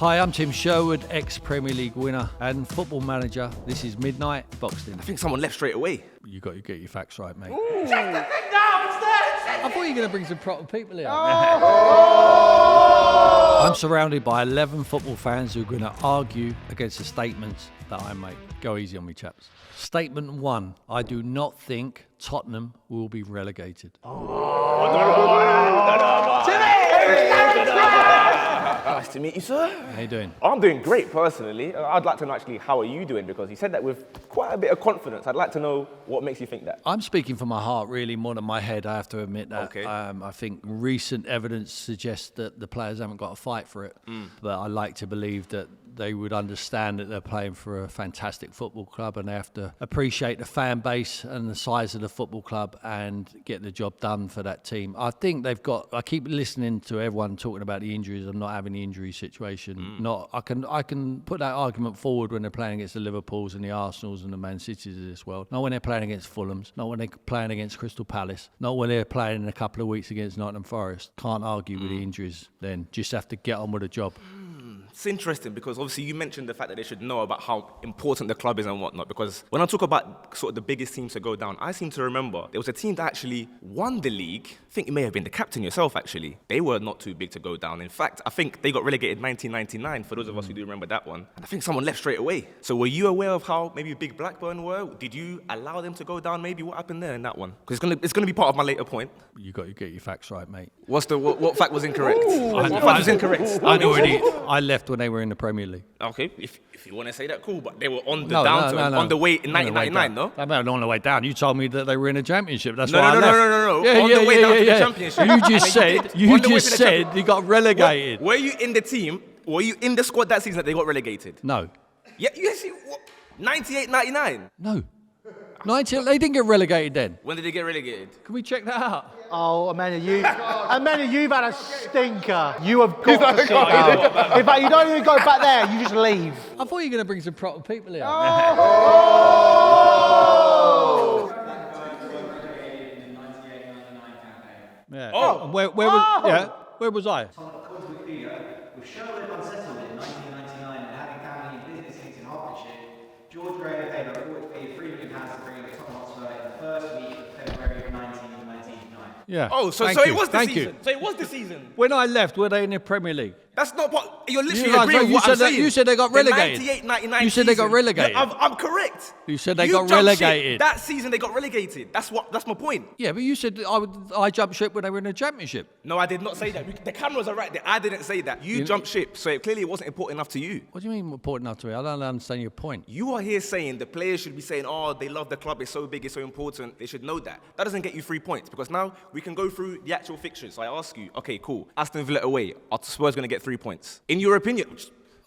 Hi, I'm Tim Sherwood, ex-Premier League winner and football manager. This is Midnite Boxed In. I think someone left straight away. You got to get your facts right, mate. Check the thing now, it's there! I thought you were going to bring some proper people here. I'm surrounded by 11 football fans who are going to argue against the statements that I make. Go easy on me, chaps. Statement 1. I do not think Tottenham will be relegated. Nice to meet you, sir. How you doing? I'm doing great, personally. I'd like to know, actually, how are you doing? Because you said that with quite a bit of confidence. I'd like to know what makes you think that. I'm speaking from my heart, really, more than my head, I have to admit that. Okay. I think recent evidence suggests that the players haven't got a fight for it. But I like to believe that they would understand that they're playing for a fantastic football club and they have to appreciate the fan base and the size of the football club and get the job done for that team. I think they've got, I keep listening to everyone talking about the injuries and not having the injury situation. I can put that argument forward when they're playing against the Liverpools and the Arsenals and the Man Cities of this world. Not when they're playing against Fulhams, not when they're playing against Crystal Palace, not when they're playing in a couple of weeks against Nottingham Forest. Can't argue with the injuries then. Just have to get on with the job. It's interesting because obviously you mentioned the fact that they should know about how important the club is and whatnot, because when I talk about sort of the biggest teams to go down, I seem to remember there was a team that actually won the league. I think you may have been the captain yourself, actually. They were not too big to go down. In fact, I think they got relegated 1999, for those of us who do remember that one. And I think someone left straight away. So were you aware of how maybe big Blackburn were? Did you allow them to go down maybe? What happened there in that one? Because it's gonna be part of my later point. You got to get your facts right, mate. What fact was incorrect? What fact was incorrect? I left when they were in the Premier League. Okay, if you want to say that, cool, but they were on the downturn, on the way in 1999, no? They weren't on the way down. You told me that they were in a championship. That's No. why I left. No. On the way down to the championship. You just said they got relegated. Were you in the team? Were you in the squad that season that they got relegated? No. Yeah, yes, 98, 99. No. 90, they didn't get relegated then. When did they get relegated? Can we check that out? Oh, Amanda, you've had a stinker. You have got to sit down. In fact, you don't even go back there. You just leave. I thought you were going to bring some proper people here. Yeah. Oh. And where was I? With Sherwood unsettled in 1999 and having family and business links in Hertfordshire, George Graham paid a £3 million to bring in Tottenham Hotspur in the first week of February 1999. Yeah. Oh, so it was the season. So it was the season. When I left, were they in the Premier League? That's not what you're literally You guys- agreeing with you what said I'm that- saying. you said they got relegated. The 98-99 You said they got season. relegated. Yeah, I'm correct. You said they got jumped relegated. ship. That season they got relegated. That's my point. Yeah, but you said I jumped ship when they were in the championship. No, I did not say that. The cameras are right there. I didn't say that. You jumped ship, so clearly it wasn't important enough to you. What do you mean important enough to me? I don't understand your point. You are here saying the players should be saying, oh, they love the club, it's so big, it's so important, they should know that. That doesn't get you 3 points, because now we can go through the actual fixtures. So I ask you, okay, cool, Aston Villa away, are Spurs going to get 3 points? In your opinion?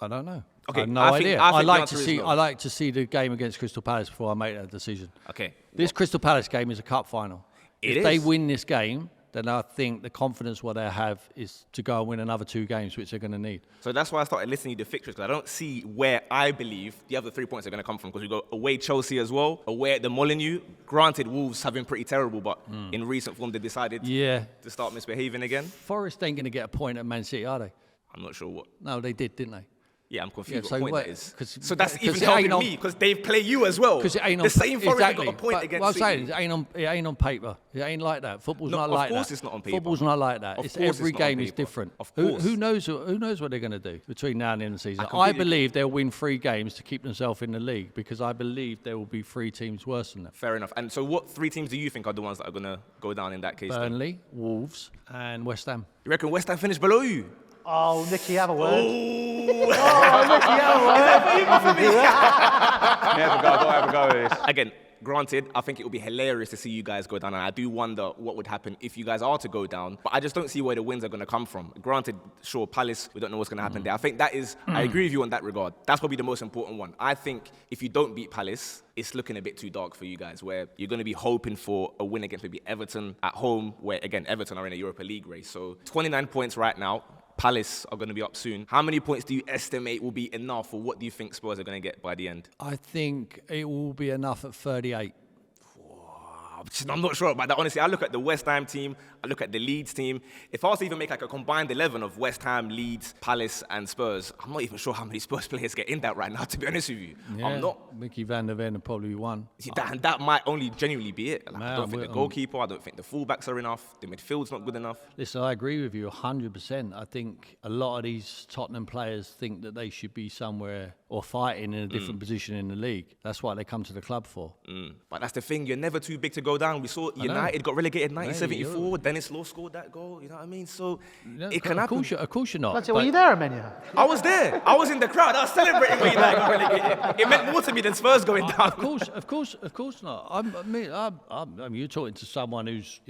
I don't know. Okay, I have no I think idea. the I like answer to is see. no. I like to see the game against Crystal Palace before I make that decision. Okay. This Crystal Palace game is a cup final. It If they is. win this game, then I think the confidence what they have is to go and win another 2 games, which they're going to need. So that's why I started listening to the fixtures, because I don't see where I believe the other 3 points are going to come from, because we go away Chelsea as well, away at the Molineux. Granted, Wolves have been pretty terrible, but in recent form they decided to start misbehaving again. Forest ain't going to get a point at Man City, are they? I'm not sure what. No, they did, didn't they? Yeah, I'm confused Yeah, what so point what- that is. 'cause- So that's 'cause even it helping ain't on- me, because they play you as well. Because it ain't on the same Forest exactly. got a point But against what I'm City. saying, it ain't on paper. It ain't like that. Football's No, not like that. of course it's not on paper. Football's not like that. Of It's course every it's not on game is paper. different. Of course. Who knows what they're going to do between now and the end of the season? I completely believe they'll win 3 games to keep themselves in the league, because I believe there will be 3 teams worse than them. Fair enough. And so what 3 teams do you think are the ones that are going to go down in that case? then? Burnley, Wolves, and West Ham. You reckon West Ham finished below you? Oh, Nicky, have a word. Oh, Nicky, have a word. Have a go with this. Again, granted, I think it would be hilarious to see you guys go down, and I do wonder what would happen if you guys are to go down, but I just don't see where the wins are going to come from. Granted, sure, Palace, we don't know what's going to happen there. I think that is, I agree with you on that regard. That's probably the most important one. I think if you don't beat Palace, it's looking a bit too dark for you guys, where you're going to be hoping for a win against maybe Everton at home, where, again, Everton are in a Europa League race. So 29 points right now. Palace are going to be up soon. How many points do you estimate will be enough, or what do you think Spurs are going to get by the end? I think it will be enough at 38. I'm not sure about that. Honestly, I look at the West Ham team, I look at the Leeds team. If I was to even make like a combined 11 of West Ham, Leeds, Palace and Spurs, I'm not even sure how many Spurs players get in that right now, to be honest with you. Yeah, I'm not. Mickey van der Ven will probably one. See, that might only genuinely be it. Like, I don't think the I'm- goalkeeper, I don't think the fullbacks are enough, the midfield's not good enough. Listen, I agree with you 100%. I think a lot of these Tottenham players think that they should be somewhere or fighting in a different position in the league. That's what they come to the club for. But that's the thing, you're never too big to go down. We saw United got relegated 1974, Mate, Dennis Law scored that goal, you know what I mean? So No, it can happen. Of course you're not. Bloody hell, were but- you there, Amenia? I was there. I was in the crowd. I was celebrating when United got relegated. It meant more to me than Spurs going down. Of course not. You're talking to someone who's,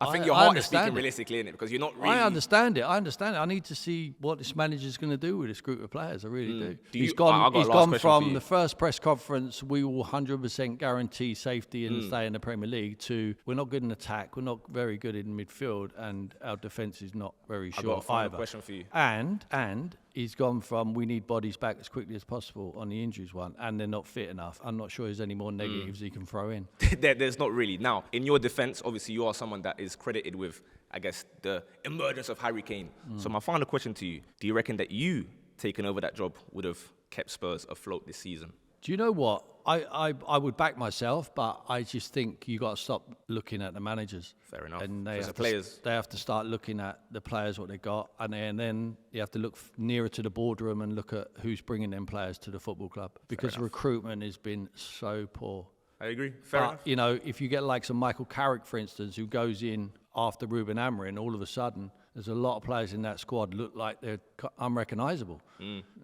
I think your heart is understand speaking it. realistically in it because you're not really. I understand it. I need to see what this manager's going to do with this group of players. I really do. Do He's you- gone. I've got a He's last gone question for from you. the first press conference. We will 100% guarantee safety and stay in the Premier League. To we're not good in attack. We're not very good in midfield, and our defence is not very I've sure got a final either. question for you. And he's gone from we need bodies back as quickly as possible on the injuries one, and they're not fit enough. I'm not sure there's any more negatives he can throw in. There's not really. Now, in your defense, obviously you are someone that is credited with, I guess, the emergence of Harry Kane. So my final question to you, do you reckon that you taking over that job would have kept Spurs afloat this season? Do you know what? I would back myself, but I just think you got to stop looking at the managers. Fair enough. And So they it's have the players. They have to start looking at the players, what they got, and then you have to look nearer to the boardroom and look at who's bringing them players to the football club because recruitment has been so poor. I agree. Fair enough. But, if you get like some Michael Carrick, for instance, who goes in after Ruben Amorim, all of a sudden, there's a lot of players in that squad look like they're unrecognisable.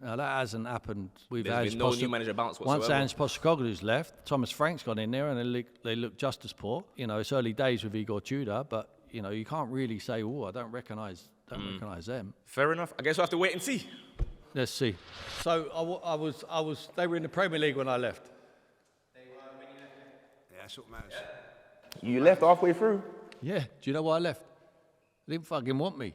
Now, that hasn't happened. There's been no new manager bounce Once whatsoever. Ange Postecoglou's left, Thomas Frank's gone in there and they look just as poor. It's early days with Igor Tudor, but, you can't really say, I don't recognise them. Fair enough. I guess we'll have to wait and see. Let's see. So they were in the Premier League when I left. Yeah, that's what matters. You left halfway through. Yeah. Do you know why I left? They didn't fucking want me.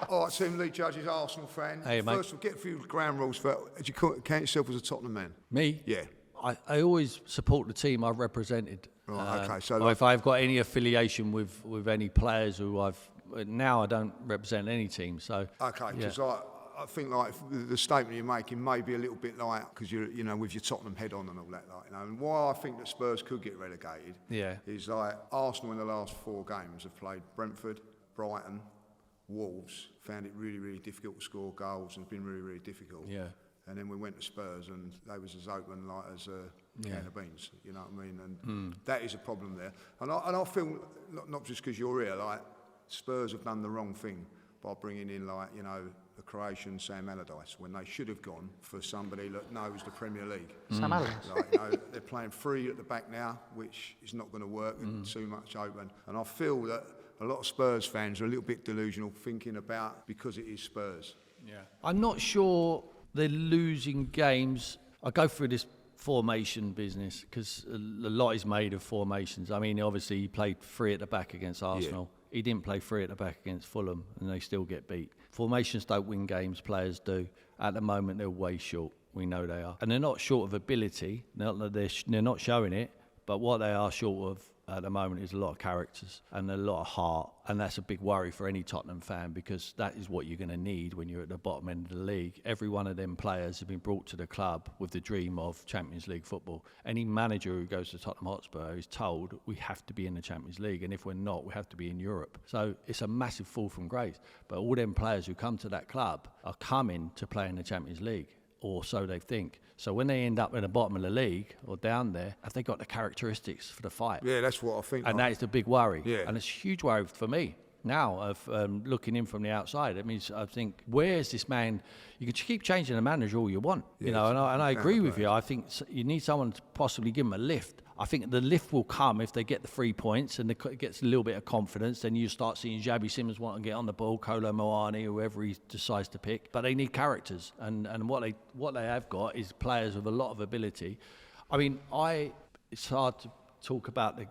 All right, Tim Lee Judge is Arsenal fan. Hey, mate. First, we'll get a few ground rules for. Do you count yourself as a Tottenham man? Me? Yeah. I always support the team I've represented. Right, okay, so or if I've got any affiliation with any players who now I don't represent any team. So Okay, yeah. because I think like the statement you're making may be a little bit like because you're with your Tottenham head on and all that, and why I think that Spurs could get relegated. Yeah. Is like Arsenal in the last 4 games have played Brentford, Brighton, Wolves, found it really, really difficult to score goals and it's been really, really difficult. Yeah. And then we went to Spurs and they was as open like as a can of beans, you know what I mean? And that is a problem there. And I feel, not just because you're here, like Spurs have done the wrong thing by bringing in the Croatian Sam Allardyce when they should have gone for somebody that knows the Premier League. Sam Allardyce. They're playing free at the back now, which is not going to work and too much open. And I feel that a lot of Spurs fans are a little bit delusional thinking about because it is Spurs. Yeah. I'm not sure they're losing games. I go through this formation business because a lot is made of formations. I mean, obviously he played 3 at the back against Arsenal. He didn't play 3 at the back against Fulham and they still get beat. Formations don't win games, players do. At the moment, they're way short. We know they are. And they're not short of ability. They're not showing it. But what they are short of at the moment is a lot of characters and a lot of heart. And that's a big worry for any Tottenham fan because that is what you're going to need when you're at the bottom end of the league. Every one of them players have been brought to the club with the dream of Champions League football. Any manager who goes to Tottenham Hotspur is told we have to be in the Champions League. And if we're not, we have to be in Europe. So it's a massive fall from grace. But all them players who come to that club are coming to play in the Champions League. Or so they think. So when they end up at the bottom of the league or down there, have they got the characteristics for the fight? Yeah, that's what I think. And that is the big worry. Yeah. And it's a huge worry for me now of looking in from the outside. It means I think, where is this man? You can keep changing the manager all you want, and I agree with you. I think you need someone to possibly give them a lift. I think the lift will come if they get the 3 points and it gets a little bit of confidence. Then you start seeing Xabi Simons want to get on the ball, Kolo Muani, whoever he decides to pick. But they need characters, and what they have got is players with a lot of ability. I mean, it's hard to talk about the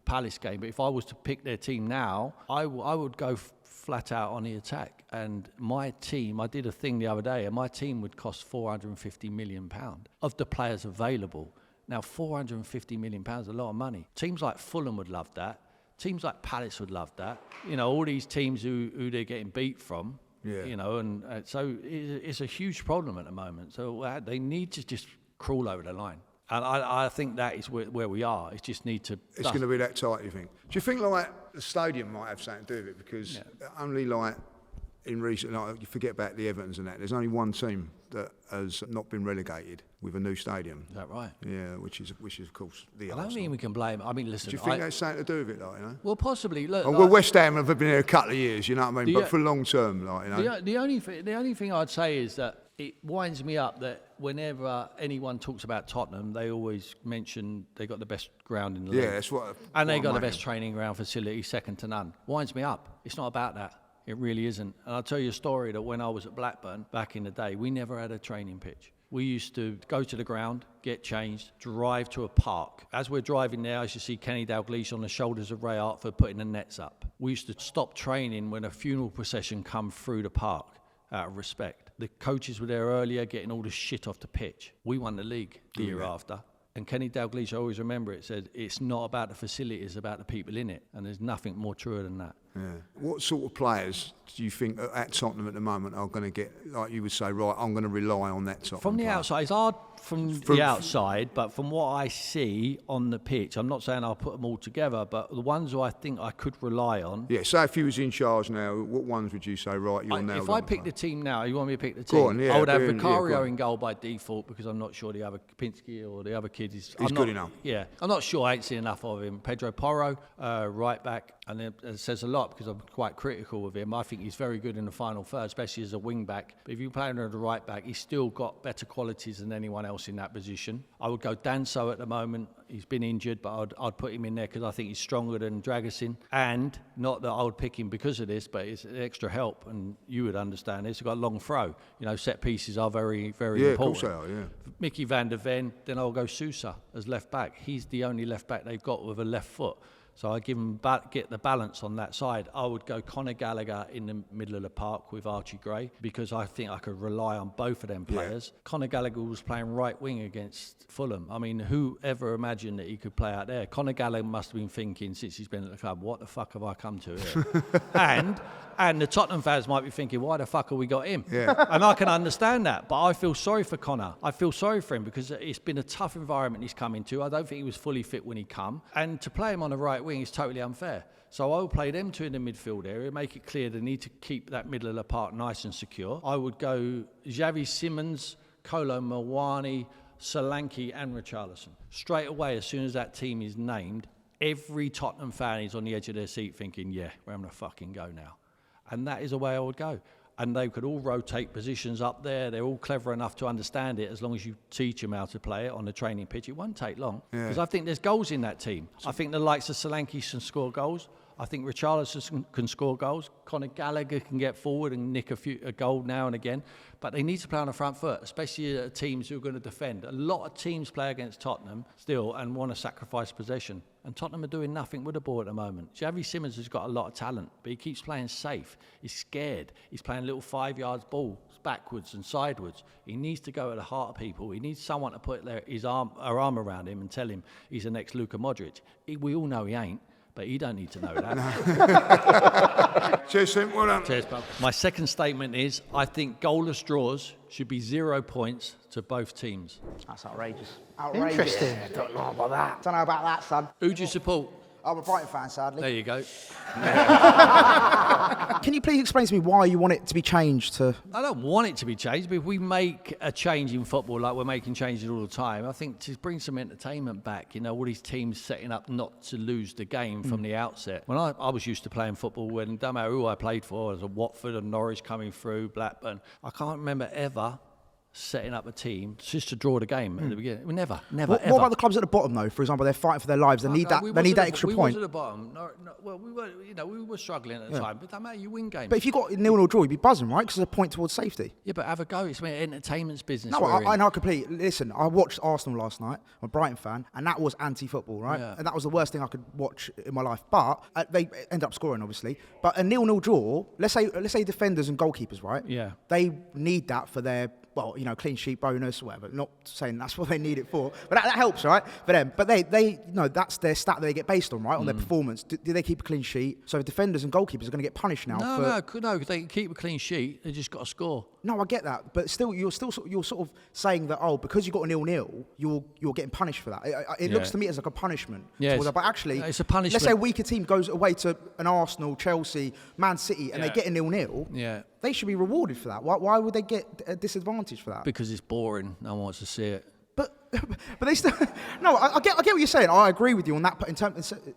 Palace game, but if I was to pick their team now, I would go flat out on the attack. And my team, I did a thing the other day, and my team would cost £450 million of the players available. Now, £450 million is a lot of money. Teams like Fulham would love that. Teams like Palace would love that. You know, all these teams who they're getting beat from, you know, and so it's a huge problem at the moment. So they need to just crawl over the line. And I think that is where we are. It just need to... It's going to be that tight, you think? Do you think, like, the stadium might have something to do with it? Because only, like, in recent... Like, you forget about the Evertons and that. There's only one team that has not been relegated with a new stadium. Is that right? Yeah, which is of course, the I don't think we can blame... I mean, listen... Do you think that's something to do with it, like, you know? Well, possibly. Look, well, West Ham have been here a couple of years, you know what I mean? But for long term, like, you know? The only thing I'd say is that it winds me up that whenever anyone talks about Tottenham, they always mention they got the best ground in the league. Yeah, that's what... And they got the best training ground facility, second to none. Winds me up. It's not about that. It really isn't. And I'll tell you a story that when I was at Blackburn back in the day, we never had a training pitch. We used to go to the ground, get changed, drive to a park. As we're driving there, I should see Kenny Dalglish on the shoulders of Ray Hartford putting the nets up. We used to stop training when a funeral procession come through the park out of respect. The coaches were there earlier getting all the shit off the pitch. We won the league the year after. And Kenny Dalglish, I always remember it, said, it's not about the facility, it's about the people in it. And there's nothing more truer than that. Yeah. What sort of players do you think at Tottenham at the moment are going to get, like you would say, right, I'm going to rely on that Tottenham From the player? outside, it's hard from the outside, but from what I see on the pitch, I'm not saying I'll put them all together, but the ones who I think I could rely on... Yeah, say if you was in charge now, what ones would you say, right, you're now... If I pick the team now, you want me to pick the team? Go on, yeah, I would have Vicario in goal by default because I'm not sure the other Kapinski or the other kid is... He's good enough. Yeah, I'm not sure. I ain't seen enough of him. Pedro Porro, right back, and it says a lot because I'm quite critical of him. I think he's very good in the final third, especially as a wing back. But if you play him as a right back, he's still got better qualities than anyone else in that position. I would go Danso at the moment. He's been injured, but I'd put him in there because I think he's stronger than Dragusin. And not that I would pick him because of this, but it's extra help, and you would understand this. He's got a long throw. You know, set pieces are very, very important. Yeah, of course they are, yeah. Mickey van der Ven, then I'll go Sousa as left back. He's the only left back they've got with a left foot. So I give him get the balance on that side. I would go Conor Gallagher in the middle of the park with Archie Gray because I think I could rely on both of them players. Yeah. Conor Gallagher was playing right wing against Fulham. I mean, who ever imagined that he could play out there? Conor Gallagher must have been thinking since he's been at the club, what the fuck have I come to here? And the Tottenham fans might be thinking, why the fuck have we got him? Yeah. And I can understand that, but I feel sorry for Conor. I feel sorry for him because it's been a tough environment he's come into. I don't think he was fully fit when he come. And to play him on the right wing is totally unfair. So I will play them two in the midfield area, make it clear they need to keep that middle of the park nice and secure. I would go Xavi Simons, Kolo Muani, Solanke and Richarlison. Straight away, as soon as that team is named, every Tottenham fan is on the edge of their seat thinking, yeah, we're having to fucking go now. And that is the way I would go. And they could all rotate positions up there. They're all clever enough to understand it as long as you teach them how to play it on the training pitch. It won't take long. Because I think there's goals in that team. I think the likes of Solanke can score goals. I think Richarlison can score goals. Conor Gallagher can get forward and nick a goal now and again. But they need to play on the front foot, especially teams who are going to defend. A lot of teams play against Tottenham still and want to sacrifice possession. And Tottenham are doing nothing with the ball at the moment. Xavi Simons has got a lot of talent, but he keeps playing safe. He's scared. He's playing little 5 yards balls backwards and sideways. He needs to go at the heart of people. He needs someone to put her arm around him and tell him he's the next Luka Modric. We all know he ain't. But you don't need to know that. Cheers, Tim. Well done. Cheers, pal. My second statement is I think goalless draws should be 0 points to both teams. That's outrageous. Outrageous. Interesting. Yeah, don't know about that. Don't know about that, son. Who do you support? I'm a Brighton fan, sadly. There you go. Can you please explain to me why you want it to be changed to... I don't want it to be changed, but if we make a change in football like we're making changes all the time, I think to bring some entertainment back, you know, all these teams setting up not to lose the game from the outset. When I was used to playing football, when it doesn't matter who I played for, as a Watford and Norwich coming through, Blackburn, I can't remember ever setting up a team just to draw the game at the beginning. Never, What ever. about the clubs at the bottom though? For example, they're fighting for their lives. They need that. They need that extra we point. We was at the bottom. Well, we were struggling at the time, but that matter. You win games. But if you got a 0-0 draw, you'd be buzzing, right? Because it's a point towards safety. Yeah, but have a go. It's entertainment's business. No, I know completely. Listen, I watched Arsenal last night. I'm a Brighton fan, and that was anti-football, right? Yeah. And that was the worst thing I could watch in my life. But they end up scoring, obviously. But a 0-0 draw. Let's say defenders and goalkeepers, right? Yeah. They need that for their clean sheet bonus, whatever. Not saying that's what they need it for, but that helps, right, for them. But they that's their stat that they get based on, right, on their performance. Do they keep a clean sheet? So defenders and goalkeepers are going to get punished now. No, because they can keep a clean sheet. They just got to score. No, I get that, but still, you're sort of saying that because you got a 0-0, you're getting punished for that. It looks to me as like a punishment. Yeah, but actually, it's a punishment. Let's say a weaker team goes away to an Arsenal, Chelsea, Man City, and they get a 0-0. Yeah. They should be rewarded for that. Why would they get a disadvantage for that? Because it's boring. No one wants to see it. But they still no. I get what you're saying. I agree with you on that.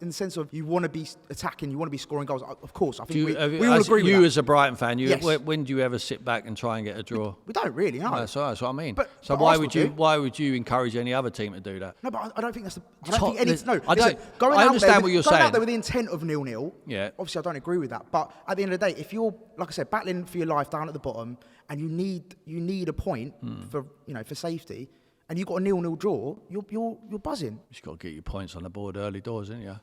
In the sense of you want to be attacking, you want to be scoring goals. Of course, I think we all agree with that. You as a Brighton fan, Yes. when do you ever sit back and try and get a draw? We don't really. No. That's what I mean. But why Arsenal would you? do. Why would you encourage any other team to do that? No, but I don't think that's the. I Top- don't think any. No, I listen, don't- going I out understand there what with- you're going saying. out there with the intent of 0-0. Yeah. Obviously, I don't agree with that. But at the end of the day, if you're, like I said, battling for your life down at the bottom, and you need a point for safety, and you've got a 0-0 draw, you're buzzing. You just got to get your points on the board early doors, haven't you?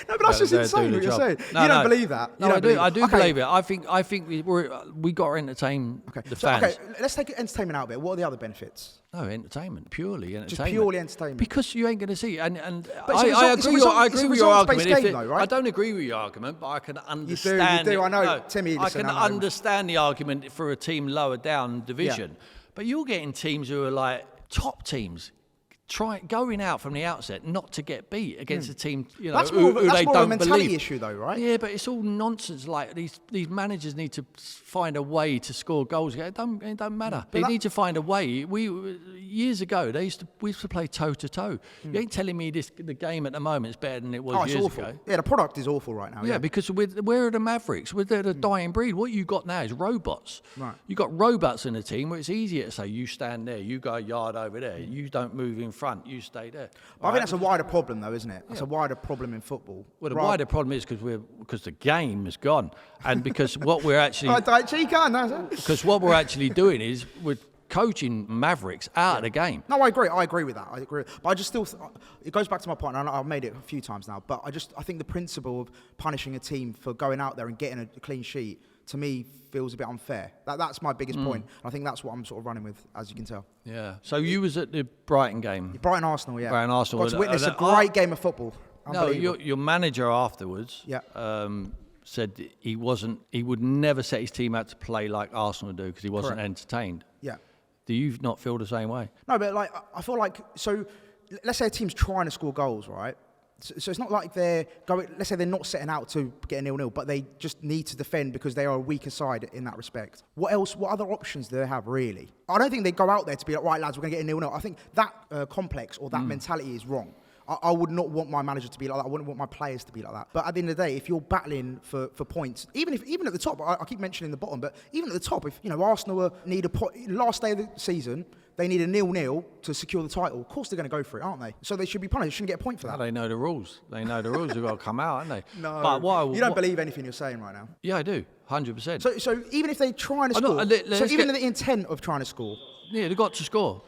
No, but that's just They'll insane do what the you're job. saying. No, You don't no. believe that. No, I do Okay. believe it. I think we got to entertain the fans. Okay, let's take entertainment out of it. What are the other benefits? No, entertainment, purely entertainment. Just purely entertainment. Because you ain't going to see it. And But it's a I result- it's a agree. result- I it's a agree with your results-based argument. game, though, right? I don't agree with your argument, but I can understand. You do. I know, No, Timmy. I Listen, can I know. understand the argument for a team lower down division, but you're getting teams who are like top teams. Going out from the outset not to get beat against a team, That's who more of they a don't mentality believe. issue, though, right? Yeah, but it's all nonsense. Like these managers need to find a way to score goals. It don't matter. They need to find a way. Years ago we used to play toe to toe. You ain't telling me the game at the moment is better than it was It's years awful. ago. Yeah, the product is awful right now. Yeah, because where are the Mavericks? We're the dying breed. What you got now is robots. Right. You got robots in the team where it's easier to say, you stand there, you go a yard over there, you don't move in front, you stay there. I think that's a wider problem, though, isn't it? It's a wider problem in football. Well, the wider problem is because the game is gone, and because what we're actually because what we're actually doing is we're coaching Mavericks out of the game. No, I agree with that. But I just still, it goes back to my point, and I've made it a few times now, but I think the principle of punishing a team for going out there and getting a clean sheet, to me, feels a bit unfair. That's my biggest point. I think that's what I'm sort of running with, as you can tell. Yeah. So you was at the Brighton game. Brighton Arsenal, yeah. Brighton Arsenal. Got to witness a great game of football. No, your manager afterwards said he would never set his team out to play like Arsenal do because he wasn't entertained. Yeah. Do you not feel the same way? No, but I feel like, so let's say a team's trying to score goals, right? So it's not like they're going, let's say they're not setting out to get a 0-0, but they just need to defend because they are a weaker side in that respect. What other options do they have, really? I don't think they go out there to be like, right, lads, we're going to get a 0-0. I think that complex or that mentality is wrong. I would not want my manager to be like that. I wouldn't want my players to be like that. But at the end of the day, if you're battling for points, even at the top, I keep mentioning the bottom, but even at the top, if Arsenal need a point, last day of the season, they need a 0-0 to secure the title. Of course they're going to go for it, aren't they? So they should be punished. They shouldn't get a point for that. No, they know the rules. They've got to come out, haven't they? No, but you don't believe anything you're saying right now. Yeah, I do, 100%. So even if they're trying to score, the intent of trying to score. Yeah, they've got to score.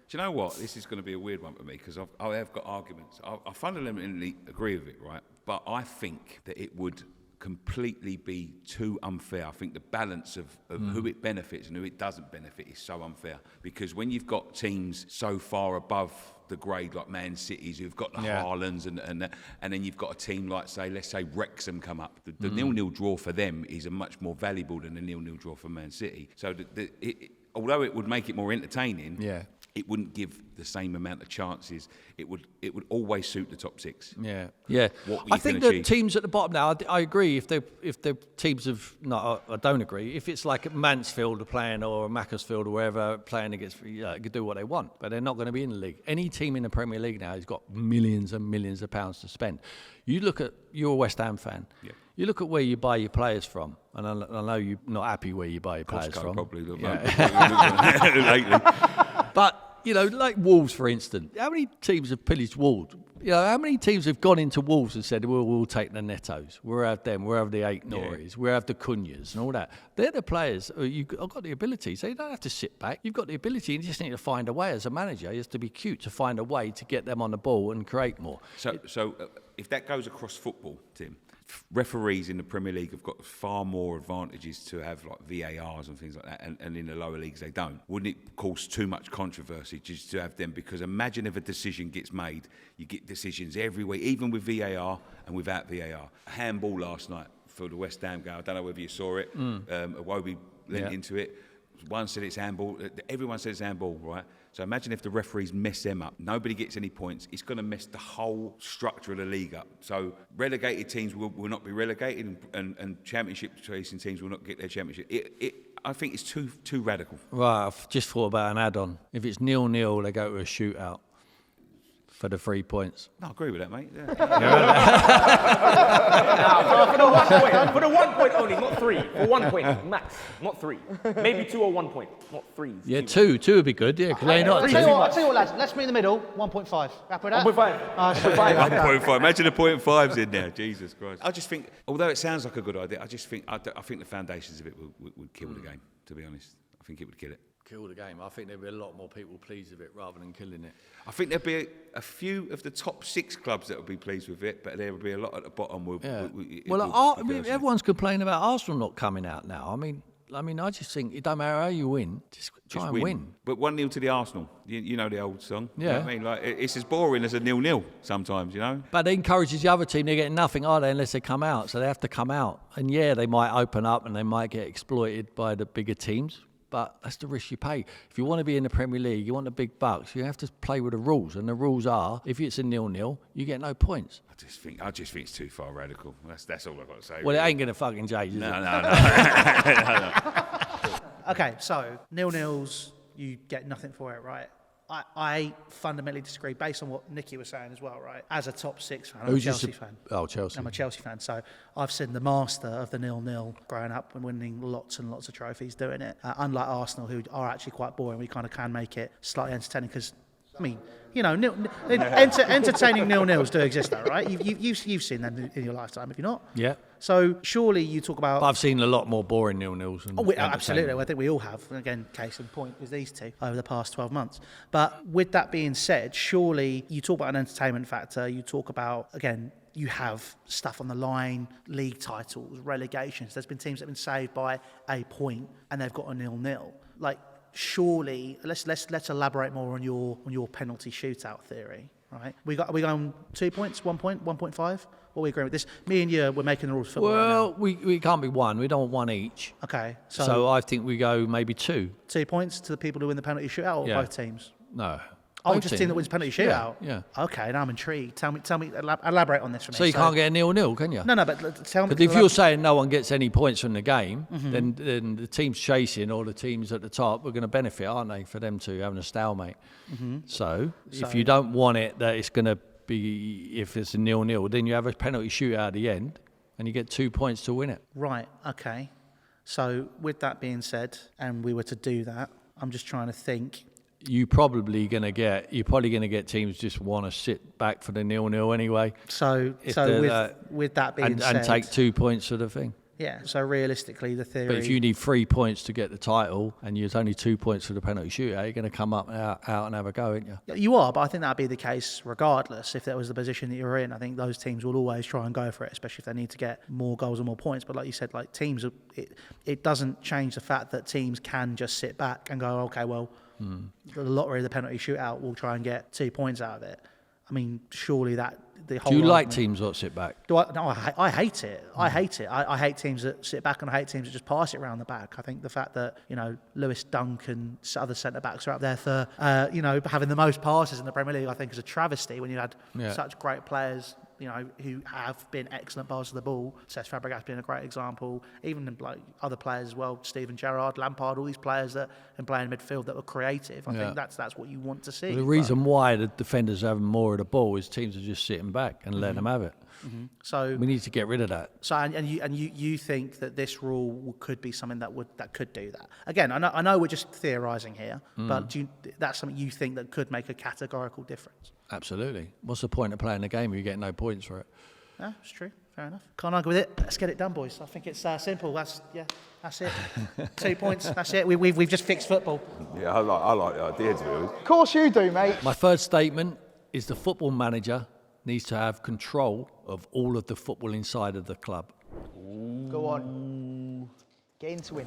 Do you know what? This is going to be a weird one for me because I have got arguments. I fundamentally agree with it, right? But I think that it would completely be too unfair. I think the balance of who it benefits and who it doesn't benefit is so unfair because when you've got teams so far above the grade like Man City's who've got the Haalands and then you've got a team like let's say Wrexham come up. The 0-0 draw for them is a much more valuable than the 0-0 draw for Man City. So although it would make it more entertaining, it wouldn't give the same amount of chances. It would always suit the top six. Yeah. I think the teams at the bottom now, I agree. If the teams of no, I don't agree. If it's like Mansfield playing or Macclesfield or wherever playing against, can do what they want, but they're not going to be in the league. Any team in the Premier League now has got millions and millions of pounds to spend. You look at, you're a West Ham fan. Yeah. You look at where you buy your players from, and I know you're not happy where you buy your players Costco from. probably lately. But, you know, like Wolves, for instance, how many teams have pillaged Wolves? You know, how many teams have gone into Wolves and said, well, we'll take the Netos, we'll have them, we'll have the Eight Noris, we'll have the Cunhas and all that. They're the players you've got the ability, so you don't have to sit back. You've got the ability, you just need to find a way as a manager. You have to be cute to find a way to get them on the ball and create more. So if that goes across football, Tim, referees in the Premier League have got far more advantages to have like VARs and things like that, and in the lower leagues they don't. Wouldn't it cause too much controversy just to have them? Because imagine if a decision gets made, you get decisions every week, even with VAR and without VAR. A handball last night for the West Ham game, I don't know whether you saw it, Iwobi lent into it. One said it's handball, everyone said it's handball, right? So imagine if the referees mess them up. Nobody gets any points. It's going to mess the whole structure of the league up. So relegated teams will not be relegated, and championship chasing teams will not get their championship. I think it's too radical. Right, I've just thought about an add-on. If it's 0-0, they go to a shootout for the 3 points. No, I agree with that, mate. Yeah. For the 1 point only, not 3. For 1 point max, not 3. Maybe 2 or 1 point, not 3. Yeah, two would be good. Yeah, because they're not I'll two. tell you what, lads. Let's meet in the middle. 1.5. Happy with that? 1.5. 1.5. Imagine the 0.5s in there. Jesus Christ. I just think, although it sounds like a good idea, I think the foundations of it would kill the game, to be honest. I think it would kill it. Kill the game. I think there'd be a lot more people pleased with it rather than killing it. I think there'd be a few of the top 6 clubs that would be pleased with it, but there would be a lot at the bottom. Everyone's complaining about Arsenal not coming out now. I mean, I just think it don't matter how you win, just try and win. But 1-0 to the Arsenal. You know the old song. Yeah. You know what I mean, like it's as boring as a 0-0 sometimes. You know. But it encourages the other team. They're getting nothing, are they? Unless they come out, so they have to come out. And yeah, they might open up and they might get exploited by the bigger teams. But that's the risk you pay. If you want to be in the Premier League, you want the big bucks, you have to play with the rules. And the rules are, if it's a 0-0, you get no points. I just think it's too far radical. That's all I've got to say. Well, really. It ain't going to fucking change, is it? No. Okay, so 0-0s, you get nothing for it, right? I fundamentally disagree based on what Nicky was saying as well, right? As a top 6 fan, I'm a Chelsea fan. Oh, Chelsea. I'm a Chelsea fan, so I've seen the master of the 0-0 growing up and winning lots and lots of trophies doing it. Unlike Arsenal, who are actually quite boring, we kind of can make it slightly entertaining because, I mean, you know, entertaining 0-0s do exist, though, right? You've seen them in your lifetime, have you not? Yeah. So surely you talk about... But I've seen a lot more boring 0-0s. Absolutely. I think we all have. Again, case in point is these two over the past 12 months. But with that being said, surely you talk about an entertainment factor. You talk about, again, you have stuff on the line, league titles, relegations. There's been teams that have been saved by a point and they've got a 0-0. Like, surely, let's elaborate more on your penalty shootout theory, right? We going 2 points, 1 point, 1.5? What are we agreeing with this? Me and you, we're making the rules for well, right now. we can't be 1. We don't want 1 each. Okay. So I think we go maybe 2. 2 points to the people who win the penalty shootout, or both teams? No. Oh, just team that wins penalty shootout? Yeah. Okay, now I'm intrigued. Tell me, elaborate on this for me. So you can't get a 0-0, can you? No, but tell me. But if you're saying no one gets any points from the game, then the teams chasing or the teams at the top are going to benefit, aren't they, for them to having a stalemate? So if you don't want it, that it's going to be, if it's a 0-0, then you have a penalty shootout at the end and you get 2 points to win it. Right, okay. So with that being said, and we were to do that, I'm just trying to think. You're probably going to get teams just want to sit back for the 0-0 anyway. So with that being said, and take 2 points for the thing. Yeah. So realistically, the theory. But if you need 3 points to get the title, and there's only 2 points for the penalty shootout, you're going to come up out and have a go, aren't you? You are, but I think that'd be the case regardless. If that was the position that you're in, I think those teams will always try and go for it, especially if they need to get more goals and more points. But like you said, like teams, it doesn't change the fact that teams can just sit back and go, okay, well. The lottery, the penalty shootout, will try and get 2 points out of it. I mean, surely that the whole. Do you like teams that sit back? No, I hate it. I hate it. I hate teams that sit back, and I hate teams that just pass it around the back. I think the fact that Lewis Dunk and other centre backs are up there for having the most passes in the Premier League, I think is a travesty when you had such great players who have been excellent bars of the ball. Cesc Fabregas being a great example. Even like other players as well, Steven Gerrard, Lampard, all these players that and playing midfield that were creative. I think that's what you want to see. Well, the reason why the defenders are having more of the ball is teams are just sitting back and letting them have it. So we need to get rid of that. So and you think that this rule could be something that could do that? Again, I know we're just theorising here, but that's something you think that could make a categorical difference? Absolutely. What's the point of playing the game if you get no points for it? Yeah, it's true. Fair enough. Can't argue with it. Let's get it done, boys. I think it's simple. That's it. 2 points. That's it. We've just fixed football. Yeah, I like the idea, to be honest. Of course you do, mate. My third statement is the football manager needs to have control of all of the football inside of the club. Go on. Get into it.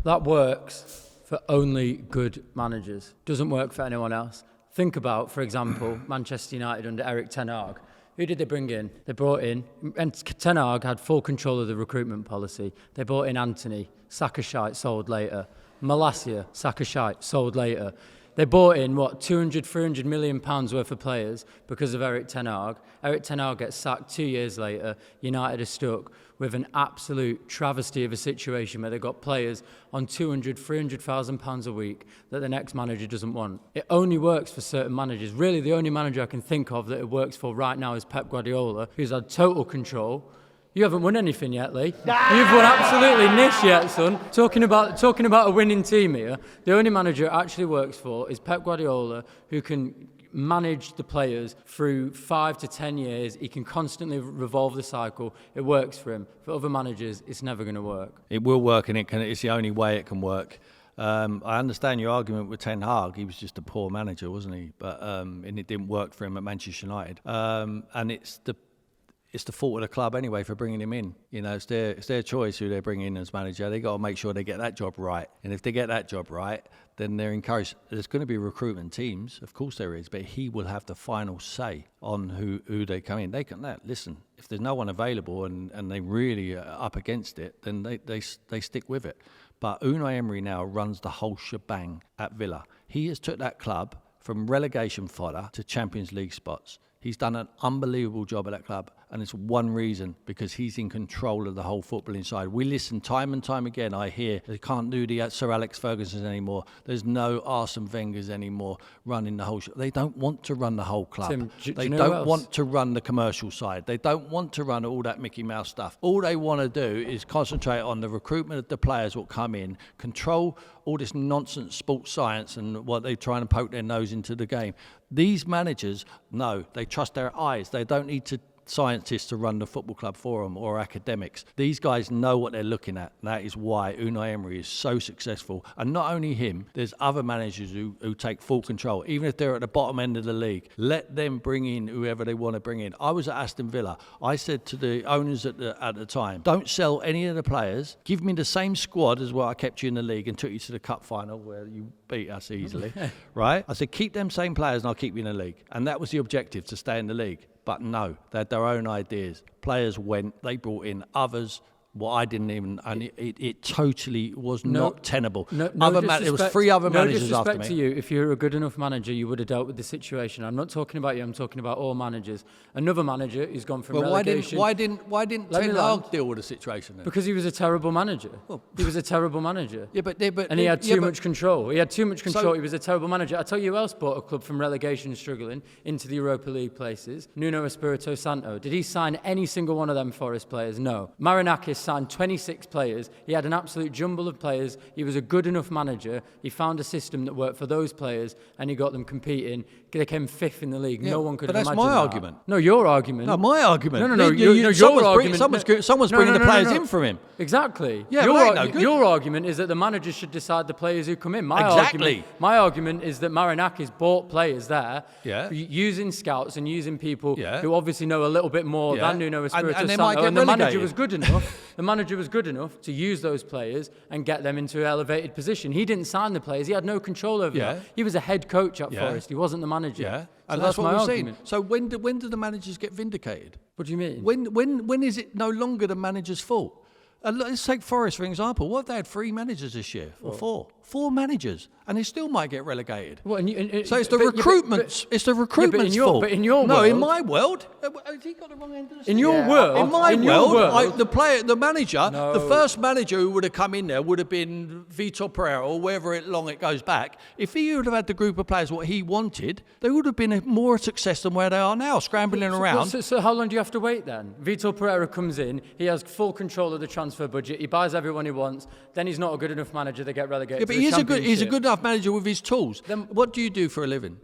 That works for only good managers. Doesn't work for anyone else. Think about, for example, Manchester United under Eric Ten Hag. Who did they bring in? They brought in, and Ten Hag had full control of the recruitment policy. They brought in Anthony, Saka shite, sold later. Malacia, Saka shite, sold later. They bought in, 200, 300 million pounds worth of players because of Eric Ten Hag. Eric Ten Hag gets sacked 2 years later. United are stuck with an absolute travesty of a situation where they've got players on 200, 300,000 pounds a week that the next manager doesn't want. It only works for certain managers. Really, the only manager I can think of that it works for right now is Pep Guardiola, who's had total control. You haven't won anything yet, Lee. You've won absolutely nish yet, son. Talking about a winning team here. The only manager it actually works for is Pep Guardiola, who can manage the players through 5 to 10 years. He can constantly revolve the cycle. It works for him. For other managers, it's never going to work. It will work, and it's the only way it can work. I understand your argument with Ten Hag. He was just a poor manager, wasn't he? But and it didn't work for him at Manchester United. And it's the fault of the club anyway for bringing him in. It's their choice who they bring in as manager. They got to make sure they get that job right. And if they get that job right, then they're encouraged. There's going to be recruitment teams, of course there is, but he will have the final say on who they come in. They can listen. If there's no one available and they really are up against it, then they stick with it. But Unai Emery now runs the whole shebang at Villa. He has took that club from relegation fodder to Champions League spots. He's done an unbelievable job at that club, and it's one reason, because he's in control of the whole football inside. We listen time and time again, I hear, they can't do the Sir Alex Fergusons anymore. There's no Arsene Wengers anymore running the whole They don't want to run the whole club. Tim, they don't want to run the commercial side. They don't want to run all that Mickey Mouse stuff. All they want to do is concentrate on the recruitment of the players that come in, control all this nonsense sports science and what they're trying to poke their nose into the game. These managers, no, they trust their eyes. They don't need scientists to run the football club for them or academics. These guys know what they're looking at. That is why Unai Emery is so successful. And not only him, there's other managers who take full control. Even if they're at the bottom end of the league, let them bring in whoever they want to bring in. I was at Aston Villa. I said to the owners at the time, don't sell any of the players. Give me the same squad as what I kept you in the league and took you to the cup final where you beat us easily, right? I said, keep them same players and I'll keep you in the league. And that was the objective, to stay in the league. But no, they had their own ideas. Players went, they brought in others. What I didn't even, and it totally was not tenable. There was 3 other managers after me. No disrespect to you, if you're a good enough manager, you would have dealt with the situation. I'm not talking about you, I'm talking about all managers. Another manager who's gone from relegation. Why didn't Ten Hag deal with the situation then? Because he was a terrible manager. He was a terrible manager. Yeah, but and he had too much control. He had too much control. He was a terrible manager. I tell you who else brought a club from relegation struggling into the Europa League places? Nuno Espirito Santo. Did he sign any single one of them Forest players? No. Marinakis signed 26 players. He had an absolute jumble of players. He was a good enough manager. He found a system that worked for those players and he got them competing. They came 5th in the league. No one could have imagined that. But that's my argument. No, your argument. No, my argument. No, your argument. Someone's bringing the players in from him. Exactly. Yeah, your argument is that the managers should decide the players who come in. My argument is that Marinakis bought players there using scouts and using people who obviously know a little bit more than Nuno Espirito Santo. And the manager was good enough. The manager was good enough to use those players and get them into an elevated position. He didn't sign the players. He had no control over that. He was a head coach at Forest. He wasn't the manager. Yeah, so and that's what my we're argument. saying. So when do the managers get vindicated? What do you mean? When is it no longer the manager's fault? Let's take Forest for example. What, they had 3 managers this year, or 4 managers, and they still might get relegated. Well, So it's the recruitment's. It's the recruitment's fault. But in your no, world, in my world, has he got the wrong end of the stick? In your world, in my in your world, the manager, No. the first manager who would have come in there would have been Vitor Pereira or wherever long it goes back. If he would have had the group of players what he wanted, they would have been a more success than where they are now, scrambling around. So how long do you have to wait then? Vitor Pereira comes in, he has full control of the transfer budget, he buys everyone he wants, then he's not a good enough manager, they get relegated. Yeah, but to the he's a good enough manager with his tools. Then what do you do for a living?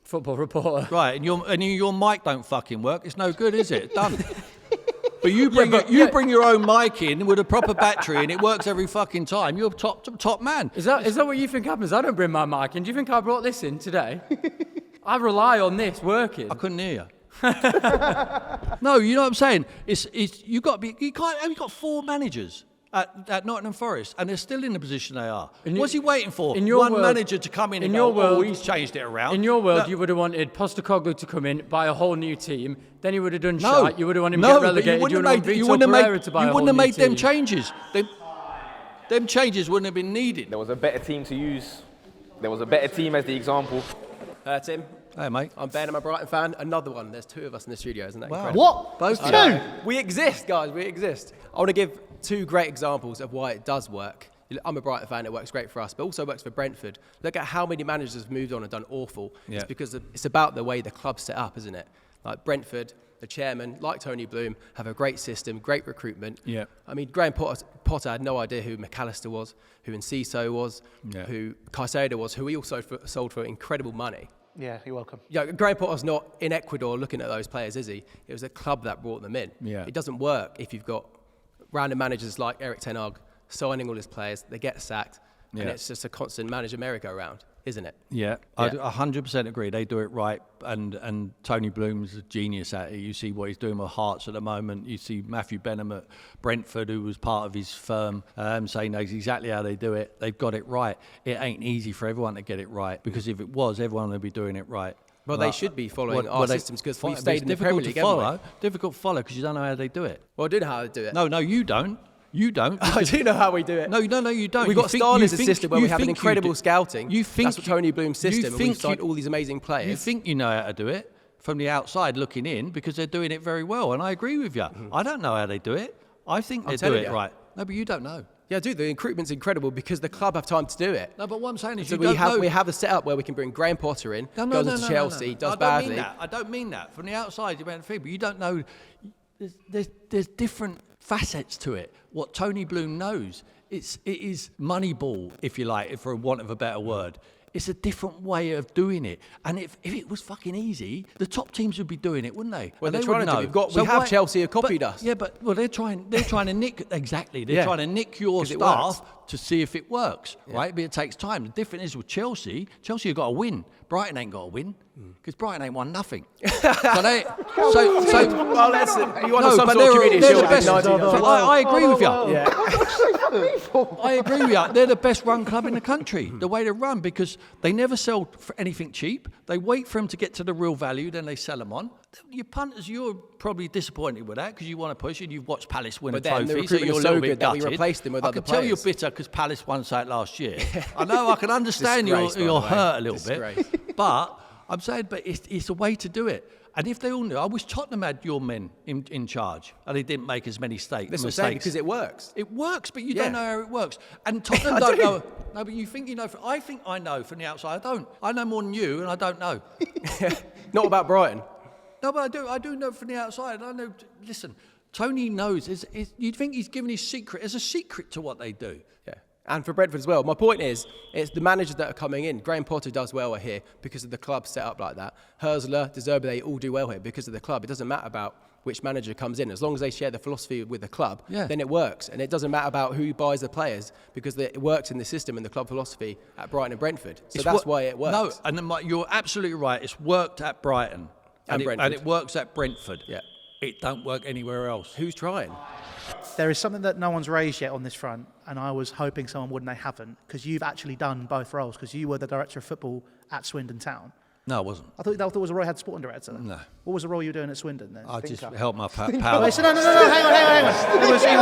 Football reporter. Right, and your mic don't fucking work. It's no good, is it? Done. But you bring your own mic in with a proper battery and it works every fucking time. You're top man. Is that what you think happens? I don't bring my mic in. Do you think I brought this in today? I rely on this working. I couldn't hear you. No, you know what I'm saying? You've got 4 managers at Nottingham Forest, and they're still in the position they are. What's he waiting for? One manager to come in and go, he's changed it around. In your world, you would have wanted Postecoglou to come in, buy a whole new team, then he would have done shite, you would have wanted him to get relegated, you wouldn't have made them changes. Them changes wouldn't have been needed. There was a better team to use. There was a better team as the example. Tim. Hey, mate. I'm Ben, I'm a Brighton fan. Another one. There's 2 of us in the studio, isn't that Wow. incredible? What? Both 2? We exist, guys. We exist. I want to give 2 great examples of why it does work. I'm a Brighton fan. It works great for us, but also works for Brentford. Look at how many managers have moved on and done awful. Yeah. It's because it's about the way the club's set up, isn't it? Like Brentford, the chairman, like Tony Bloom, have a great system, great recruitment. Yeah. I mean, Graham Potter had no idea who McAllister was, who Enciso was, who Caicedo was, who he also sold for incredible money. Yeah, you're welcome. Yeah, Graham Potter's not in Ecuador looking at those players, is he? It was a club that brought them in. Yeah. It doesn't work if you've got random managers like Eric Ten Hag signing all his players, they get sacked, and it's just a constant manager merry-go-round, isn't it? Yeah, I 100% agree. They do it right, and Tony Bloom's a genius at it. You see what he's doing with Hearts at the moment. You see Matthew Benham at Brentford, who was part of his firm, saying knows exactly how they do it. They've got it right. It ain't easy for everyone to get it right, because if it was, everyone would be doing it right. Well, they should be following our systems because we've stayed in the Premier League, Difficult to follow because you don't know how they do it. Well, I do know how they do it. No, you don't. You don't. I do know how we do it. No, you don't. We've got Starlin's system where we have an incredible scouting. That's what Tony Bloom's system, and we've signed all these amazing players. You think you know how to do it from the outside looking in because they're doing it very well, and I agree with you. I don't know how they do it. I think they do it right. No, but you don't know. Yeah, dude, the recruitment's incredible because the club have time to do it. No, but what I'm saying is so we have a setup where we can bring Graham Potter in, goes into Chelsea, does badly. I don't mean that. From the outside, you might think, but you don't know. There's different facets to it. What Tony Bloom knows, it is Moneyball, if you like, for want of a better word. It's a different way of doing it. And if it was fucking easy, the top teams would be doing it, wouldn't they? Well, they're trying to do. We have Chelsea have copied us. Yeah, but they're trying to nick exactly. They're trying to nick your staff to see if it works, right? But it takes time. The difference is with Chelsea have got to win. Brighton ain't got to win because Brighton ain't won nothing. Well, listen, you want some sort of community shield? I agree with you. I agree with you. They're the best run club in the country. The way they run, because they never sell for anything cheap. They wait for them to get to the real value, then they sell them on. Your punters, you're probably disappointed with that because you want to push it. You've watched Palace win a trophy, so you're so good that we replaced them with other players. I can tell you're bitter because Palace won that last year. I know, I can understand you're hurt a little bit, but I'm saying, it's a way to do it. And if they all knew, I wish Tottenham had your men in charge and they didn't make as many mistakes. That's what I'm saying, because it works. It works, but you don't know how it works. And Tottenham don't know. No, but you think you know. I think I know from the outside. I don't. I know more than you, and I don't know. Not about Brighton. No, but I do. I do know from the outside. I know. Listen, Tony knows. You'd think he's given his secret. There's a secret to what they do. Yeah. And for Brentford as well. My point is, it's the managers that are coming in. Graham Potter does well here because of the club set up like that. Herzler, De Zerbi, they all do well here because of the club. It doesn't matter about which manager comes in. As long as they share the philosophy with the club, then it works. And it doesn't matter about who buys the players because it works in the system and the club philosophy at Brighton and Brentford. So that's why it works. No, and you're absolutely right. It's worked at Brighton. And it works at Brentford. Yeah. It don't work anywhere else. Who's trying? There is something that no one's raised yet on this front, and I was hoping someone would, and they haven't, because you've actually done both roles, because you were the director of football at Swindon Town. No, I wasn't. I thought it was a role you had sporting director. No. What was the role you were doing at Swindon then? I just helped my pal. No, hang on. It was. Hang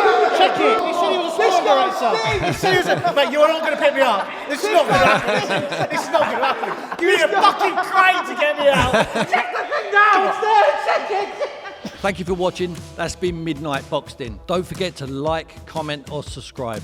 on. Seriously, mate, you're not going to pick me up. This is not going to happen. This is not going to happen. You need a fucking crane to get me out. Check the thing now, it's there, check it. Thank you for watching. That's been Midnite Boxed In. Don't forget to like, comment or subscribe.